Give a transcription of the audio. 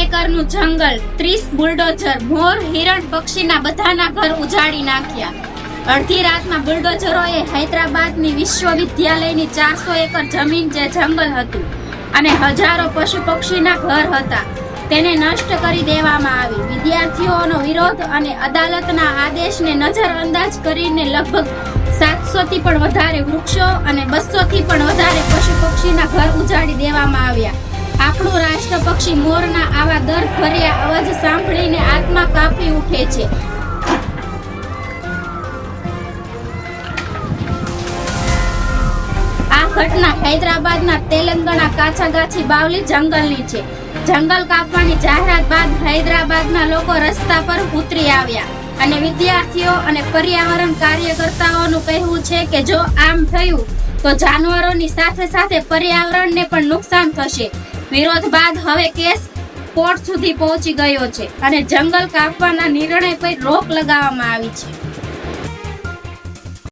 એકરનું જંગલ, 30 બુલડોઝર, મોર, હિરણ, પક્ષીના બધાના ઘર ઉજાડી નાખ્યા. અડધી રાતમાં બુલડોઝરોએ હૈદરાબાદની વિશ્વવિદ્યાલયની 400 એકર જમીન જે જંગલ હતું અને હજારો પશુ પક્ષીના ઘર હતા તેને નષ્ટ કરી દેવામાં આવી. વિદ્યાર્થીઓનો વિરોધ અને અદાલતના આદેશને નજરઅંદાજ કરીને લગભગ 700 થી પણ વધારે વૃક્ષો અને 200 થી પણ વધારે પશુ પક્ષીના ઘર ઉજાડી દેવામાં આવ્યા. આપણું રાષ્ટ્ર પક્ષી મોરના આવા દર્દભર્યા અવાજ સાંભળીને આત્મા કાપી ઉઠે છે. આ ઘટના હૈદરાબાદના તેલંગાણા કાછાગાછી બાવલી જંગલની છે. જંગલ કાપવાની જાહેરાત બાદ હૈદરાબાદના લોકો રસ્તા પર ઉતરી આવ્યા અને વિદ્યાર્થીઓ અને પર્યાવરણ કાર્યકર્તાઓનું કહેવું છે કે જો આમ થયું તો જાનવરોની સાથે સાથે પર્યાવરણને પણ નુકસાન થશે. વિરોધ બાદ હવે કેસ કોર્ટ સુધી પહોંચી ગયો છે અને જંગલ કાપવાના નિર્ણય પર રોક લગાવવામાં આવી છે.